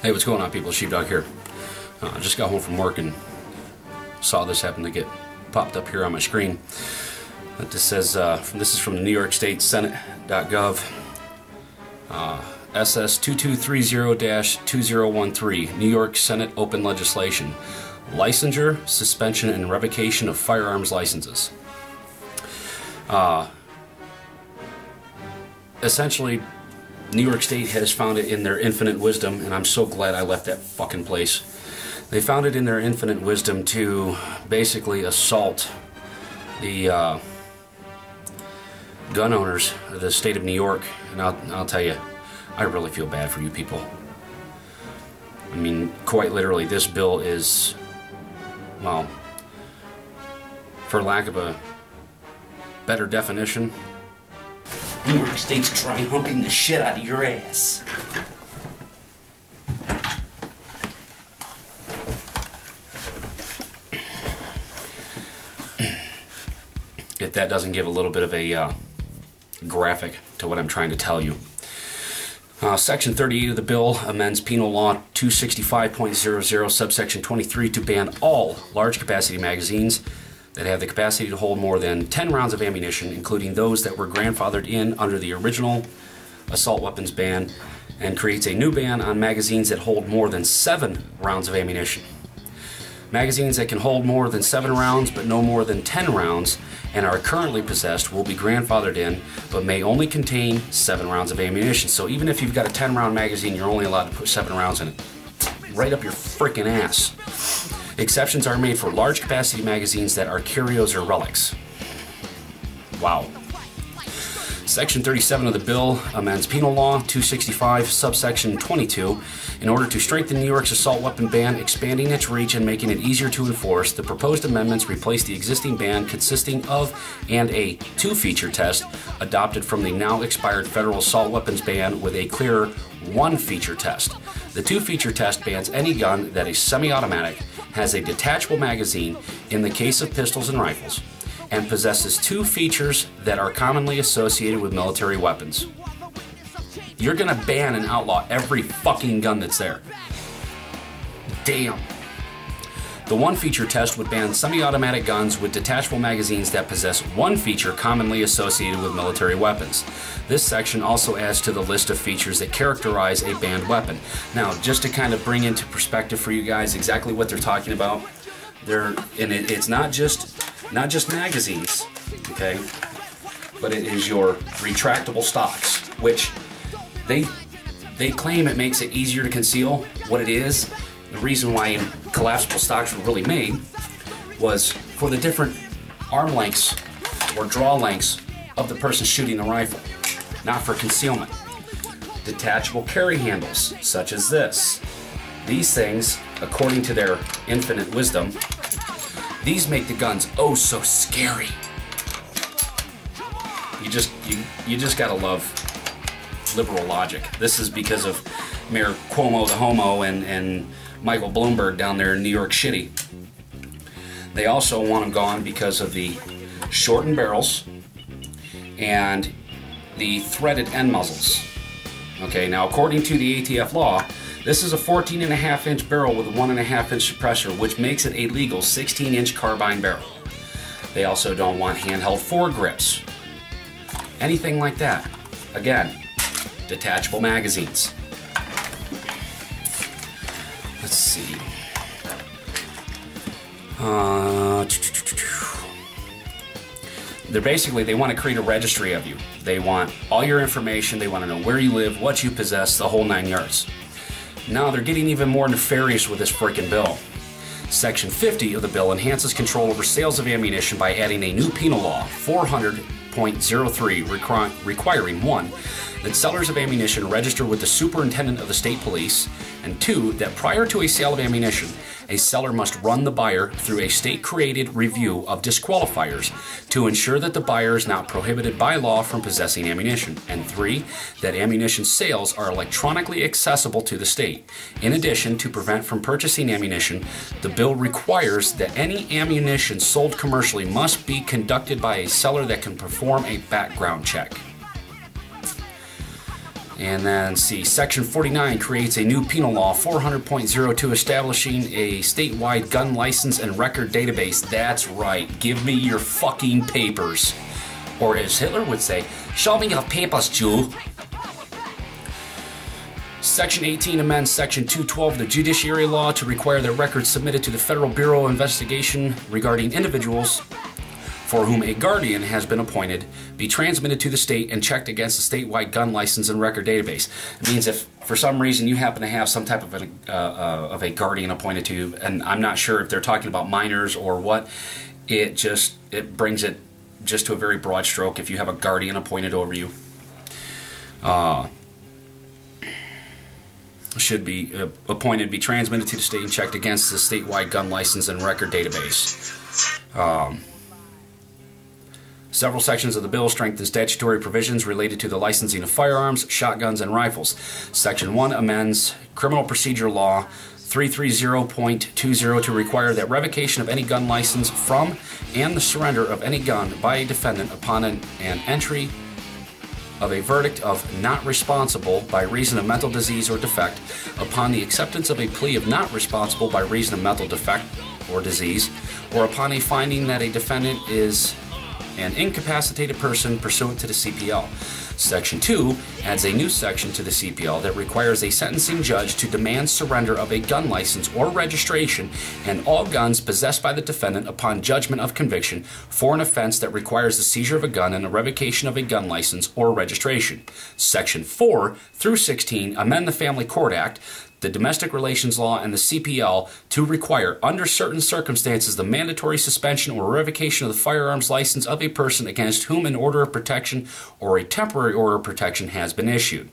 Hey, what's going on, people? Sheepdog here. I just got home from work and saw this happen to get popped up here on my screen. This says, this is from the New York State Senate.gov, SS 2230-2013, New York Senate Open Legislation, Licensure, Suspension, and Revocation of Firearms Licenses. Essentially, New York State has found it in their infinite wisdom, and I'm so glad I left that fucking place. They found it in their infinite wisdom to basically assault the gun owners of the state of New York. And I'll tell you, I really feel bad for you people. I mean, quite literally, this bill is, well, for lack of a better definition, New York State's trying humping the shit out of your ass. If that doesn't give a little bit of a graphic to what I'm trying to tell you. Section 38 of the bill amends Penal Law 265.00, subsection 23, to ban all large capacity magazines that have the capacity to hold more than 10 rounds of ammunition, including those that were grandfathered in under the original assault weapons ban, and creates a new ban on magazines that hold more than 7 rounds of ammunition. Magazines that can hold more than 7 rounds but no more than 10 rounds and are currently possessed will be grandfathered in, but may only contain 7 rounds of ammunition. So even if you've got a 10-round magazine, you're only allowed to put 7 rounds in it. Right up your freaking ass. Exceptions are made for large capacity magazines that are curios or relics. Wow. Section 37 of the bill amends Penal Law 265, subsection 22, in order to strengthen New York's assault weapon ban, expanding its reach and making it easier to enforce. The proposed amendments replace the existing ban consisting of and a 2-feature test adopted from the now expired federal assault weapons ban with a clearer 1-feature test. The 2-feature test bans any gun that is semi-automatic, has a detachable magazine in the case of pistols and rifles, and possesses 2 features that are commonly associated with military weapons. You're gonna ban and outlaw every fucking gun that's there. Damn. The 1-feature test would ban semi-automatic guns with detachable magazines that possess 1 feature commonly associated with military weapons. This section also adds to the list of features that characterize a banned weapon. Now, just to kind of bring into perspective for you guys exactly what they're talking about, it's not just magazines, okay, but it is your retractable stocks, which they claim it makes it easier to conceal. What it is, the reason why collapsible stocks were really made was for the different arm lengths or draw lengths of the person shooting the rifle, not for concealment. Detachable carry handles, such as this. These things, according to their infinite wisdom, these make the guns oh so scary. You just gotta love liberal logic. This is because of Mayor Cuomo the homo and Michael Bloomberg down there in New York City. They also want them gone because of the shortened barrels and the threaded end muzzles. Okay, now according to the ATF law, this is a 14.5-inch barrel with a 1.5-inch suppressor, which makes it a legal 16-inch carbine barrel. They also don't want handheld foregrips. Anything like that. Again, detachable magazines. Let's see. They want to create a registry of you. They want all your information. They want to know where you live, what you possess, the whole 9 yards. Now they're getting even more nefarious with this freaking bill. Section 50 of the bill enhances control over sales of ammunition by adding a new penal law, 400.03, requiring 1, that sellers of ammunition register with the superintendent of the state police, and 2, that prior to a sale of ammunition, a seller must run the buyer through a state-created review of disqualifiers to ensure that the buyer is not prohibited by law from possessing ammunition, and 3, that ammunition sales are electronically accessible to the state. In addition, to prevent from purchasing ammunition, the bill requires that any ammunition sold commercially must be conducted by a seller that can perform a background check. And then see, Section 49 creates a new penal law, 400.02, establishing a statewide gun license and record database. That's right. Give me your fucking papers. Or as Hitler would say, show me your papers, Jew. Section 18 amends Section 212 of the Judiciary Law to require that records submitted to the Federal Bureau of Investigation regarding individuals for whom a guardian has been appointed be transmitted to the state and checked against the statewide gun license and record database. It means if for some reason you happen to have some type of a guardian appointed to you, and I'm not sure if they're talking about minors or what, it brings it just to a very broad stroke. If you have a guardian appointed over you, should be appointed, be transmitted to the state and checked against the statewide gun license and record database. Several sections of the bill strengthen statutory provisions related to the licensing of firearms, shotguns, and rifles. Section 1 amends Criminal Procedure Law 330.20 to require that revocation of any gun license from and the surrender of any gun by a defendant upon an entry of a verdict of not responsible by reason of mental disease or defect, upon the acceptance of a plea of not responsible by reason of mental defect or disease, or upon a finding that a defendant is an incapacitated person pursuant to the CPL. Section 2 adds a new section to the CPL that requires a sentencing judge to demand surrender of a gun license or registration and all guns possessed by the defendant upon judgment of conviction for an offense that requires the seizure of a gun and a revocation of a gun license or registration. Section 4 through 16 amend the Family Court Act, the Domestic Relations Law, and the CPL to require, under certain circumstances, the mandatory suspension or revocation of the firearms license of a person against whom an order of protection or a temporary order of protection has been issued.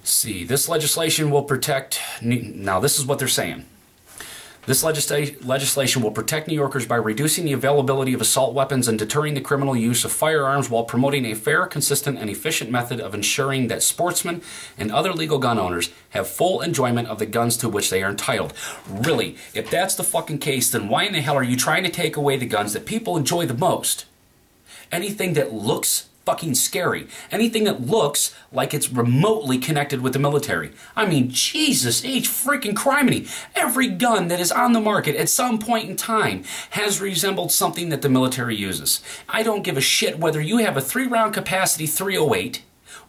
See, this legislation will protect... Now, this is what they're saying. This legislation will protect New Yorkers by reducing the availability of assault weapons and deterring the criminal use of firearms while promoting a fair, consistent, and efficient method of ensuring that sportsmen and other legal gun owners have full enjoyment of the guns to which they are entitled. Really, if that's the fucking case, then why in the hell are you trying to take away the guns that people enjoy the most? Anything that looks fucking scary. Anything that looks like it's remotely connected with the military. I mean, Jesus H. freaking criminy. Every gun that is on the market at some point in time has resembled something that the military uses. I don't give a shit whether you have a 3-round capacity .308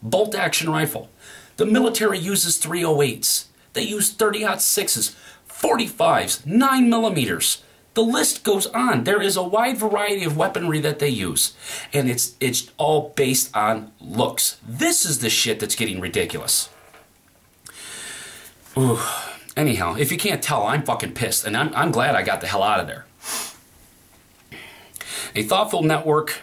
bolt-action rifle. The military uses .308s. They use 30-06s, 45s, 9mm. The list goes on. There is a wide variety of weaponry that they use. And it's all based on looks. This is the shit that's getting ridiculous. Ooh. Anyhow, if you can't tell, I'm fucking pissed. And I'm glad I got the hell out of there. A thoughtful network...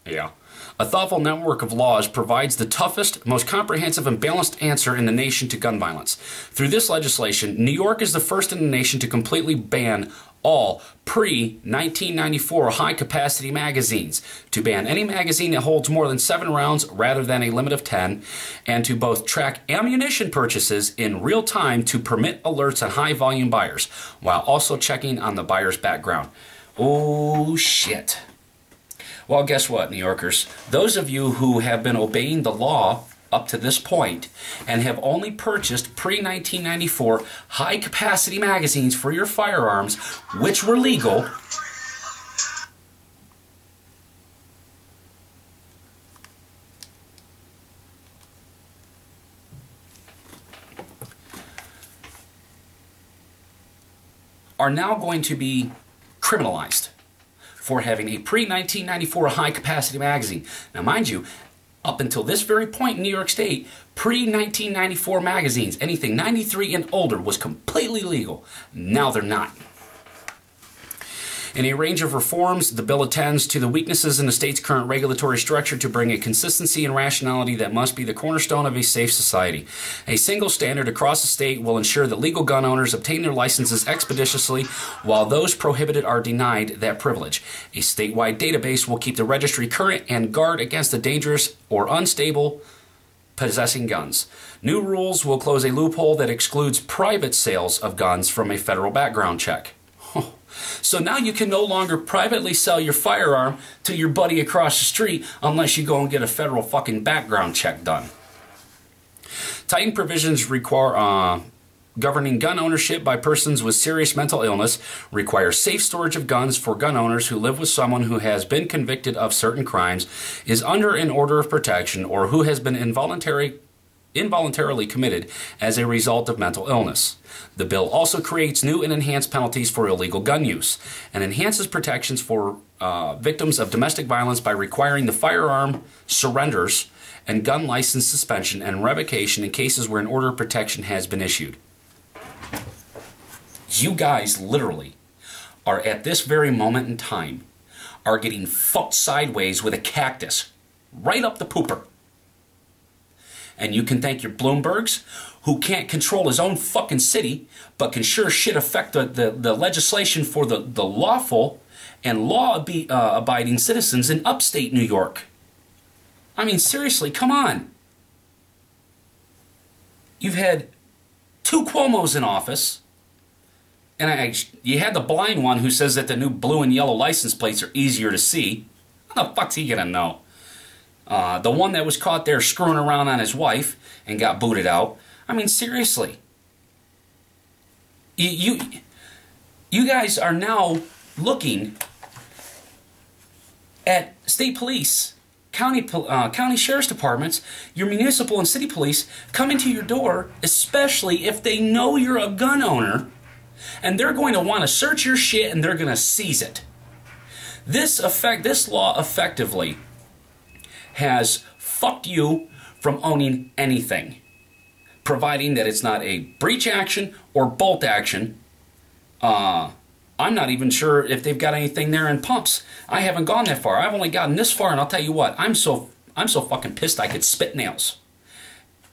yeah. A thoughtful network of laws provides the toughest, most comprehensive and balanced answer in the nation to gun violence. Through this legislation, New York is the first in the nation to completely ban all pre-1994 high-capacity magazines, to ban any magazine that holds more than 7 rounds rather than a limit of 10, and to both track ammunition purchases in real time to permit alerts on high-volume buyers, while also checking on the buyer's background. Oh, shit. Well, guess what, New Yorkers? Those of you who have been obeying the law up to this point and have only purchased pre-1994 high-capacity magazines for your firearms, which were legal, are now going to be criminalized for having a pre-1994 high-capacity magazine. Now, mind you, up until this very point in New York State, pre-1994 magazines, anything 93 and older, was completely legal. Now they're not. In a range of reforms, the bill attends to the weaknesses in the state's current regulatory structure to bring a consistency and rationality that must be the cornerstone of a safe society. A single standard across the state will ensure that legal gun owners obtain their licenses expeditiously, while those prohibited are denied that privilege. A statewide database will keep the registry current and guard against the dangerous or unstable possessing guns. New rules will close a loophole that excludes private sales of guns from a federal background check. So now you can no longer privately sell your firearm to your buddy across the street unless you go and get a federal fucking background check done. Tightened provisions require governing gun ownership by persons with serious mental illness, require safe storage of guns for gun owners who live with someone who has been convicted of certain crimes, is under an order of protection, or who has been involuntarily committed as a result of mental illness. The bill also creates new and enhanced penalties for illegal gun use and enhances protections for victims of domestic violence by requiring the firearm surrenders and gun license suspension and revocation in cases where an order of protection has been issued. You guys literally are at this very moment in time are getting fucked sideways with a cactus right up the pooper. And you can thank your Bloombergs, who can't control his own fucking city, but can sure shit affect the legislation for the lawful and law-abiding citizens in upstate New York. I mean, seriously, come on. You've had 2 Cuomos in office, and you had the blind one who says that the new blue and yellow license plates are easier to see. How the fuck's he gonna know? The one that was caught there screwing around on his wife and got booted out. I mean, seriously. You guys are now looking at state police, county sheriff's departments, your municipal and city police coming to your door, especially if they know you're a gun owner, and they're going to want to search your shit and they're going to seize it. This law effectively has fucked you from owning anything, providing that it's not a breach action or bolt action. I'm not even sure if they've got anything there in pumps. I haven't gone that far. I've only gotten this far, and I'll tell you what, I'm so fucking pissed I could spit nails.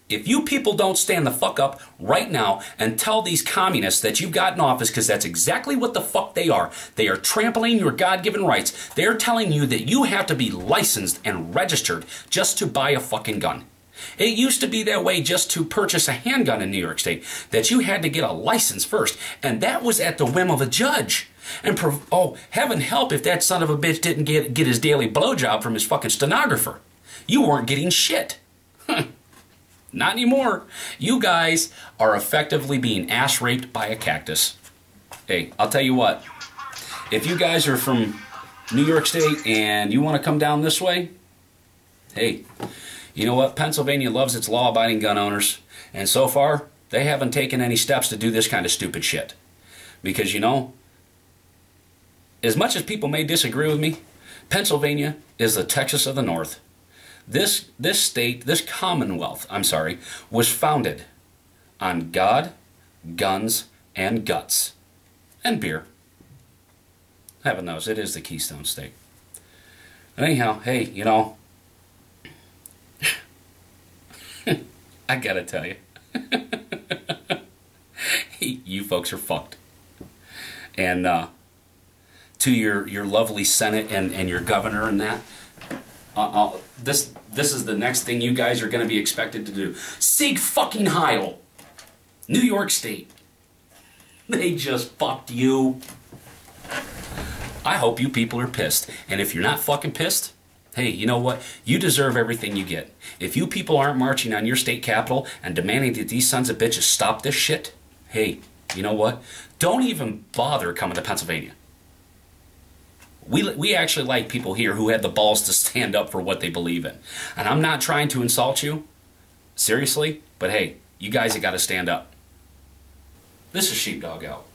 If you people don't stand the fuck up right now and tell these communists that you've got in office, because that's exactly what the fuck they are. They are trampling your God-given rights. They are telling you that you have to be licensed and registered just to buy a fucking gun. It used to be that way just to purchase a handgun in New York State, that you had to get a license first, and that was at the whim of a judge. And oh, heaven help if that son of a bitch didn't get his daily blowjob from his fucking stenographer. You weren't getting shit. Not anymore. You guys are effectively being ass raped by a cactus. Hey, I'll tell you what. If you guys are from New York State and you want to come down this way, hey, you know what? Pennsylvania loves its law-abiding gun owners. And so far, they haven't taken any steps to do this kind of stupid shit. Because, you know, as much as people may disagree with me, Pennsylvania is the Texas of the North. This state, this commonwealth, was founded on God, guns, and guts. And beer. Heaven knows, it is the Keystone State. But anyhow, hey, you know, I gotta tell you, you folks are fucked. And to your lovely Senate and your governor and that, this is the next thing you guys are going to be expected to do. Sieg fucking Heil, New York State. They just fucked you. I hope you people are pissed. And if you're not fucking pissed, hey, you know what? You deserve everything you get. If you people aren't marching on your state capitol and demanding that these sons of bitches stop this shit, hey, you know what? Don't even bother coming to Pennsylvania. We actually like people here who have the balls to stand up for what they believe in. And I'm not trying to insult you, seriously, but hey, you guys have got to stand up. This is Sheepdog Out.